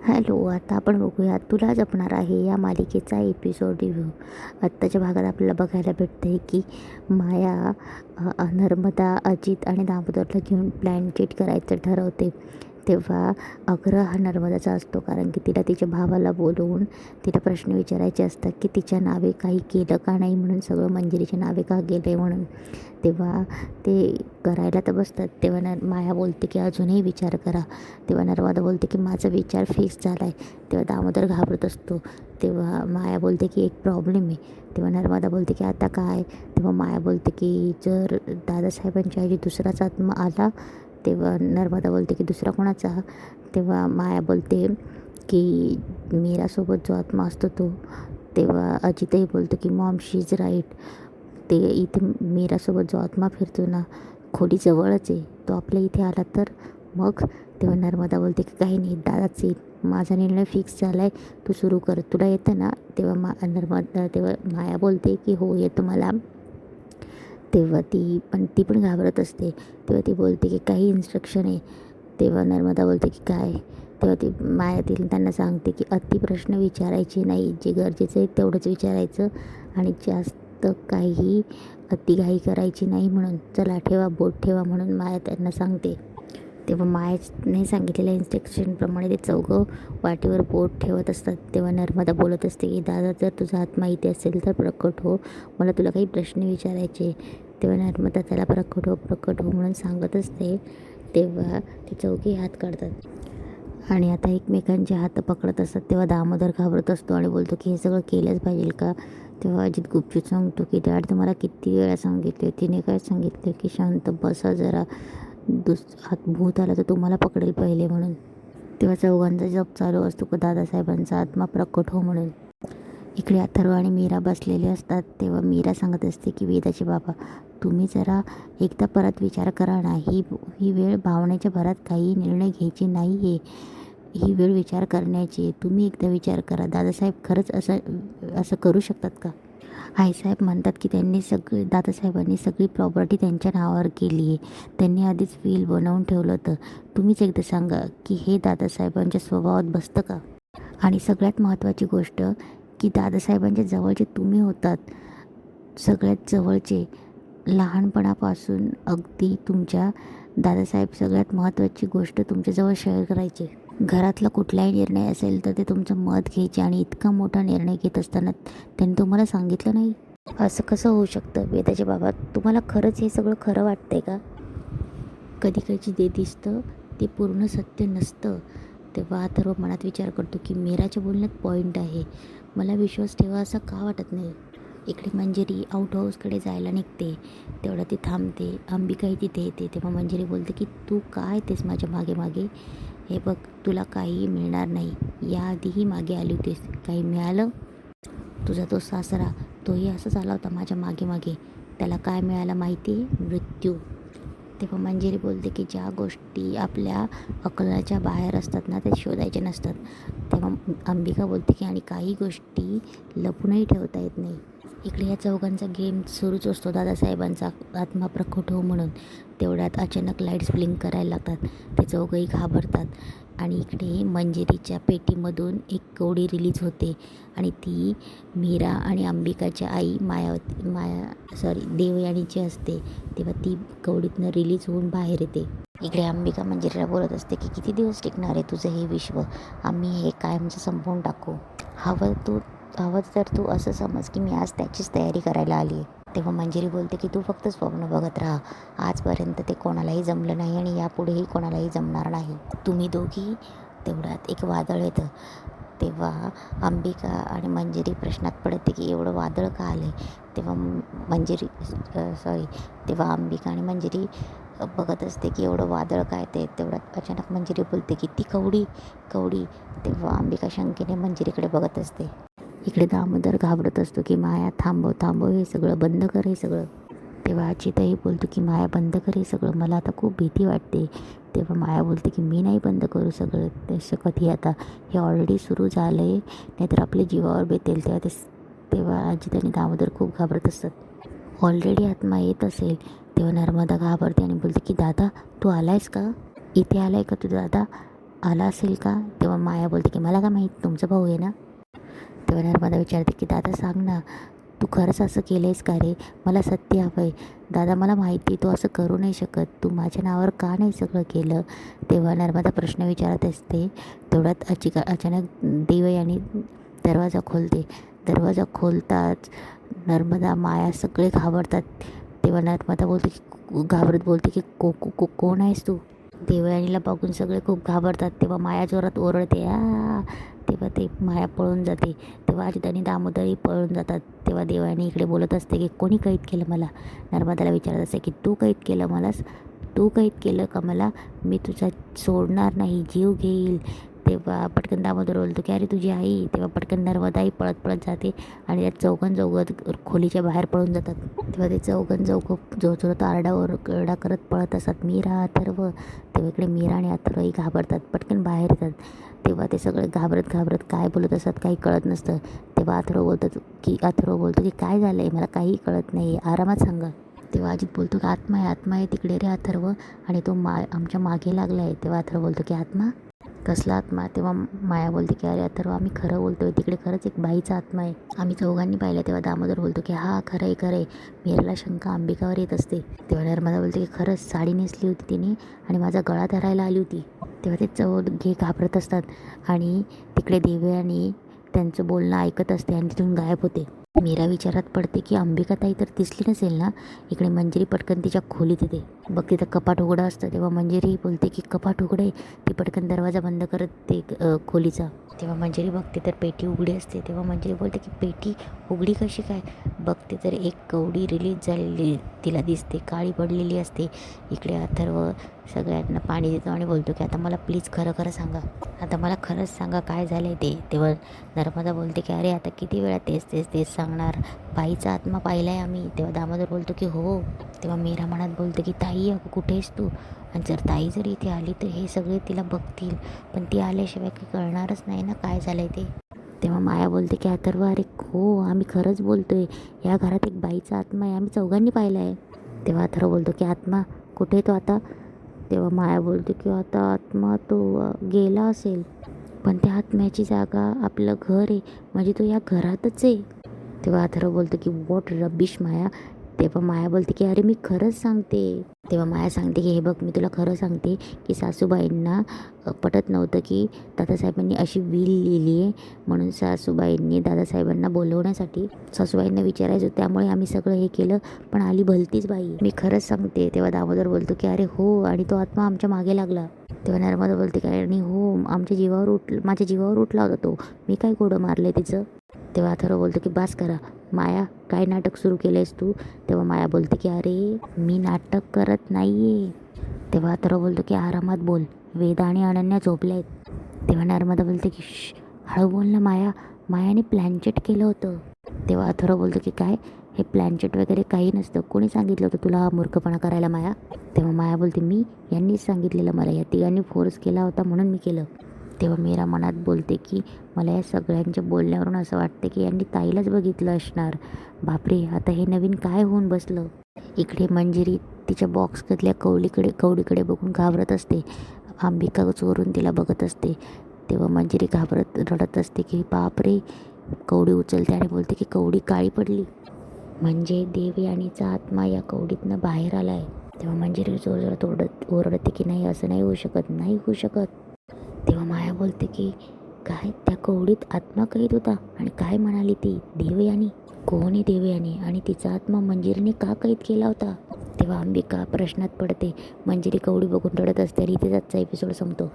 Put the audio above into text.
Hello, आता आपण बघूया तुला जपणार आहे या मालिकेचा एपिसोड रिव्ह्यू. आत्ताच्या भागात आपल्याला बघायला भेटतं आहे की माया नर्मदा, अजित आणि दामोदरला घेऊन ब्लँकेट करायचं ठरवते. तेव्हा आग्रह हा नर्मदाचा असतो, कारण की तिला तिच्या भावाला बोलवून तिला प्रश्न विचारायचे असतात की तिच्या नावे काही केलं का नाही, म्हणून सगळं मंजिरीच्या नावे का गेलं आहे म्हणून. तेव्हा ते करायला तर बसतात. तेव्हा माया बोलते की अजूनही विचार करा. तेव्हा नर्मदा बोलते की माझा विचार फिक्स झाला आहे. तेव्हा दामोदर घाबरत असतो. तेव्हा माया बोलते की एक प्रॉब्लेम आहे. तेव्हा नर्मदा बोलते की आता काय. तेव्हा माया बोलते की जर दादासाहेबांच्या ऐवजी दुसराच आत्मा आला. तेव्हा नर्मदा बोलते की दुसरा कोणाचा. तेव्हा माया बोलते की मीरासोबत जो आत्मा असतो तो. तेव्हा अजितही बोलतो की मॉम शी इज राईट. ते इथे मीरासोबत जो आत्मा फिरतो ना, खोली जवळच आहे, तो आपल्या इथे आला तर मग. तेव्हा नर्मदा बोलते की काही नाही, दादाच येईल, माझा निर्णय फिक्स झाला आहे, तू सुरू कर, तुला येतं ना. तेव्हा तेव्हा माया बोलते की हो येतं मला. तेव्हा ती पण घाबरत असते. तेव्हा ती बोलते की काही इन्स्ट्रक्शन आहे. तेव्हा नर्मदा बोलते की काय. तेव्हा ती माया त्यांना सांगते की अति प्रश्न विचारायचे नाही, जे गरजेचं आहे तेवढंच विचारायचं आणि जास्त काही अतिघाई करायची नाही, म्हणून चला ठेवा बोट ठेवा, म्हणून माया त्यांना सांगते. तेव्हा मायाने सांगितलेल्या इन्स्ट्रक्शनप्रमाणे ते चौघं वाटेवर बोट ठेवत असतात. तेव्हा नर्मदा बोलत असते की दादा, जर तुझा आत्मा इथे असेल तर प्रकट हो, मला तुला काही प्रश्न विचारायचे. तेव्हा नर्मदा त्याला प्रकट हो म्हणून सांगत असते. तेव्हा ते चौघे हात काढतात आणि आता एकमेकांचे हात पकडत असतात. तेव्हा दामोदर घाबरत असतो आणि बोलतो की हे सगळं केलंच पाहिजे का. तेव्हा अजित गुपचूप सांगतो की डॅड, तुम्हाला किती वेळा सांगितले. तिने काय सांगितले की शांत बसा जरा, हात भूत आला तर तुम्हाला पकडेल पहिले म्हणून. तेव्हा चौघांचा जप चालू असतो की दादासाहेबांचा आत्मा प्रकट हो म्हणून. इकडे अथर्व आणि मीरा बसलेले असतात. तेव्हा मीरा सांगत असते की वेदाचे बाबा, तुम्ही जरा एकदा परत विचार करा ना. ही वेळ भावनेच्या भरात काही निर्णय घ्यायचे नाही आहे. ही वेळ विचार करण्याची. तुम्ही एकदा विचार करा, दादासाहेब खरंच असं करू शकतात का. आईसाहेब म्हणतात की दादासाहेबांनी सगळी प्रॉपर्टी त्यांच्या नावावर केली आहे. त्यांनी आधीच विल बनवून ठेवलं होतं. तुम्हीच एकदा सांगा की हे दादासाहेबांच्या स्वभावात बसतं का. आणि सगळ्यात महत्त्वाची गोष्ट की दादासाहेबांच्या जवळचे तुम्ही होतात, सगळ्यात जवळचे, लहानपणापासून अगदी तुमच्या. दादासाहेब सगळ्यात महत्त्वाची गोष्ट तुमच्याजवळ शेअर करायचे. घरातला कुठलाही निर्णय असेल तर ते तुमचं मत घ्यायचे, आणि इतका मोठा निर्णय घेत असताना त्यांनी तुम्हाला सांगितलं नाही. असं कसं होऊ शकतं. वेदाचे बाबा, तुम्हाला खरंच हे सगळं खरं वाटतंय का. कधी कधी ते दिसतं ते पूर्ण सत्य नसतं. तेव्हा अथर्व मनात विचार करतो की मीराच्या बोलण्यात पॉईंट आहे, मला विश्वास ठेवा असं का वाटत नाही. इकडे मंजिरी आउट हाऊसकडे जायला निघते. तेवढं ती थांबते. अंबिकाही तिथे येते. तेव्हा मंजिरी बोलते की तू काय येतेस माझ्या मागे मागे. हे बघ, तुला काहीही मिळणार नाही. याआधीही मागे आली होतीस, काही मिळालं. तुझा तो सासरा, तोही असंच आला होता माझ्या मागे मागे. त्याला काय मिळालं माहिती आहे, मृत्यू. तेव्हा मंजिरी बोलते की ज्या गोष्टी आपल्या अकलाच्या बाहेर असतात ना, ते शोधायचे नसतात. तेव्हा अंबिका बोलते की आणि काही गोष्टी लपूनही ठेवता येत नाही. इकडे या चौघांचा गेम सुरूच असतो, दादासाहेबांचा आत्मा प्रकट हो म्हणून. तेवढ्यात अचानक लाईट्स ब्लिंक करायला लागतात. ते चौघंही घाबरतात. आणि इकडे मंजिरीच्या पेटीमधून एक कवडी रिलीज होते, आणि ती मीरा आणि अंबिकाच्या आई देवयानीची असते. तेव्हा ती कवडीतनं रिलीज होऊन बाहेर येते. इकडे अंबिका मंजिरीला बोलत असते की किती दिवस टिकणार आहे तुझं हे विश्व. आम्ही हे कायमचं संपवून टाकू. हवं तर तू असं समज की मी आज त्याचीच तयारी करायला आली आहे. तेव्हा मंजिरी बोलते की तू फक्त स्वप्न बघत राहा. आजपर्यंत ते कोणालाही जमलं नाही आणि यापुढेही कोणालाही जमणार नाही. तुम्ही दोघी. तेवढ्यात एक वादळ येतं. तेव्हा अंबिका आणि मंजिरी प्रश्नात पडते की एवढं वादळ का आलं आहे. तेव्हा अंबिका आणि मंजिरी बघत असते की एवढं वादळ काय ते. तेवढ्यात अचानक मंजिरी बोलते की ती कवडी. तेव्हा अंबिका शंकेने मंजिरीकडे बघत असते. इकडे दामोदर घाबरत असतो की माया थांबव, हे सगळं बंद कर, हे सगळं. तेव्हा अजितही बोलतो की माया बंद कर हे सगळं, मला आता खूप भीती वाटते. तेव्हा माया बोलते की मी नाही बंद करू शकत हे आता, हे ऑलरेडी सुरू झालं आहे, नाहीतर आपल्या जीवावर बेतेल. तेव्हा अजित आणि दामोदर खूप घाबरत असतात. ऑलरेडी आत्मा येत असेल. तेव्हा नर्मदा घाबरते आणि बोलते की दादा, तू आलायस का. इथे आलाय का तू दादा. आला असेल का? तेव्हा माया बोलते की मला काय माहीत, तुमचा भाऊ आहे ना. तेव्हा नर्मदा विचारते की दादा सांग ना, तू खरंच असं केलं आहेस का रे? मला सत्य हवं आहे दादा, मला माहिती तू असं करू नाही शकत, तू माझ्या नावावर का नाही सगळं केलं? तेव्हा नर्मदा प्रश्न विचारत असते. तेवढ्यात अचानक देवयानी दरवाजा खोलते. दरवाजा खोलताच नर्मदा, माया सगळे घाबरतात. तेव्हा नर्मदा बोलते की घाबरत बोलते की कोण आहेस तू? देवयानीला बघून सगळे खूप घाबरतात. तेव्हा माया जोरात ओरडते आ. तेव्हा ते माया पळून जाते. तेव्हा अजित आणि दामोदरही पळून जातात. तेव्हा देवयानी इकडे बोलत असते की कोणी कैद केलं मला? नर्मदाला विचारत असते की तू कैद केलं मलास? तू कैद केलं का मला? मी तुझा सोडणार नाही, जीव घेईल. तेव्हा पटकन दामोदर बोलतो की अरे तुझी आई. तेव्हा पटकन नर्मदाही पळत पळत जाते आणि त्या चौघत खोलीच्या बाहेर पळून जातात. तेव्हा ते चौघ जोरजोरात आरडा करत पळत असतात. मीरा, अथर्व. तेव्हा इकडे मीरा आणि अथर्वही घाबरतात, पटकन बाहेर येतात. तेव्हा ते सगळे घाबरत काय बोलत असतात काही कळत नसतं. तेव्हा अथर्व बोलतो की काय झालं आहे, मला काहीही कळत नाही, आरामात सांगा. तेव्हा अजित बोलतो की आत्मा आहे तिकडे रे अथर्व, आणि तो आमच्या मागे लागला आहे. तेव्हा अथर्व बोलतो की आत्मा? कसला आत्मा? तेव्हा माया बोलते की अरे अथर्व, आम्ही खरं बोलतोय, तिकडे खरंच एक बाईचा आत्मा आहे, आम्ही चौघांनी पाहिलं. तेव्हा दामोदर बोलतो की हा खरं आहे. मीराला शंका अंबिकावर येत असते. तेव्हा नर्मदा बोलते की खरंच साडी नेसली होती तिने आणि माझा गळा धरायला आली होती. तेव्हा ते चौघे घाबरत असतात आणि तिकडे देवयानी त्यांचं बोलणं ऐकत असते आणि तिथून गायब होते. मीरा विचारात पडते की अंबिकाताई तर दिसली नसेल ना. इकडे मंजिरी पटकन तिच्या खोलीत येते. बघ तिथं कपाट उघडं असतं. तेव्हा मंजिरी बोलते की कपाट उघडे. ती पटकन दरवाजा बंद करत ते खोलीचा. तेव्हा मंजिरी बघते तर पेटी उघडी असते. तेव्हा मंजिरी बोलते की पेटी उघडी कशी काय? बघते तर एक कवडी रिलीज झालेली तिला दिसते, काळी पडलेली असते. इकडे अथर्व सगळ्यांना पाणी देतो आणि बोलतो की आता मला प्लीज खरं सांगा, आता मला खरंच सांगा काय झालं ते. तेव्हा नर्मदा बोलते की अरे आता किती वेळा तेच सांगणार, बाईचा आत्मा पाहिला आहे आम्ही. तेव्हा दामोदर बोलतो की हो. तेव्हा मीरा मनात बोलते की ताई अगं कुठे आहेस तू? आणि ताई जर इथे आली तर हे सगळे तिला बघतील, पण ती आल्याशिवाय काही कळणारच नाही ना काय झालं आहे ते. तेव्हा माया बोलते की अथर्व अरे हो, आम्ही खरंच बोलतोय, या घरात एक बाईचा आत्मा आहे, आम्ही चौघांनी पाहिला आहे. तेव्हा अथर्व बोलतो की आत्मा कुठे आहे तो आता? तेव्हा माया बोलते की आता आत्मा तो गेला असेल, पण त्या आत्म्याची जागा आपलं घर आहे, म्हणजे तो या घरातच आहे. तेव्हा अथर्व बोलतो की वॉट रबिश माया. तेव्हा माया बोलते की अरे मी खरंच सांगते. तेव्हा माया सांगते की हे बघ मी तुला खरं सांगते की सासूबाईंना पटत नव्हतं की दादासाहेबांनी अशी विल लिहिली आहे, म्हणून सासूबाईंनी दादासाहेबांना बोलवण्यासाठी सासूबाईंना विचारायचं, त्यामुळे आम्ही सगळं हे केलं, पण आली भलतीच बाई, मी खरंच सांगते. तेव्हा दामोदर बोलतो की अरे हो, आणि तो आत्मा आमच्या मागे लागला. तेव्हा नर्मदा बोलते काय आणि हो, माझ्या जीवावर उठला होता तो, मी काय घोडं मारलंय तिचं. तेव्हा अथर्व बोलतो की बास करा माया, काय नाटक सुरू केलंयस तू? तेव्हा माया बोलते की अरे मी नाटक करत नाहीये. तेव्हा अथर्व बोलतो की आरामात बोल, वेदा आणि अनन्या झोपल्या आहेत. तेव्हा नर्मदा बोलते की हळू बोल ना माया, मायाने प्लॅनचेट केलं होतं. तेव्हा अथर्व बोलतो की काय, हे प्लॅनचेट वगैरे काही नसतं, कोणी सांगितलं होतं तुला हा मूर्खपणा करायला माया? तेव्हा माया बोलते मी, यांनीच सांगितलेलं मला, या तिघांनी फोर्स केला होता म्हणून मी केलं. तेव्हा मीरा मनात बोलते की मला या सगळ्यांच्या बोलण्यावरून असं वाटतं की यांनी ताईलाच बघितलं असणार. बापरे, आता हे नवीन काय होऊन बसलं. इकडे मंजिरी तिच्या बॉक्समधल्या कवडीकडे बघून घाबरत असते. अंबिका चोरून तिला बघत असते. तेव्हा मंजिरी घाबरत रडत असते की बापरे. कवडी उचलते आणि बोलते की कवडी काळी पडली, म्हणजे देवयानीचा आत्मा या कवडीतनं बाहेर आला आहे. तेव्हा मंजिरी जोरजोरात ओरडते की नाही, असं नाही होऊ शकत. तेव्हा माया बोलते की काय, त्या कवडीत आत्मा कैद होता, आणि काय म्हणाली ती देवयानी? कोण आहे देवयानी, आणि तिचा आत्मा मंजिरीने का कैद केला होता? तेव्हा अंबिका प्रश्नात पडते. मंजिरी कवडी बघून रडत असते आणि इथेच आजचा एपिसोड संपतो.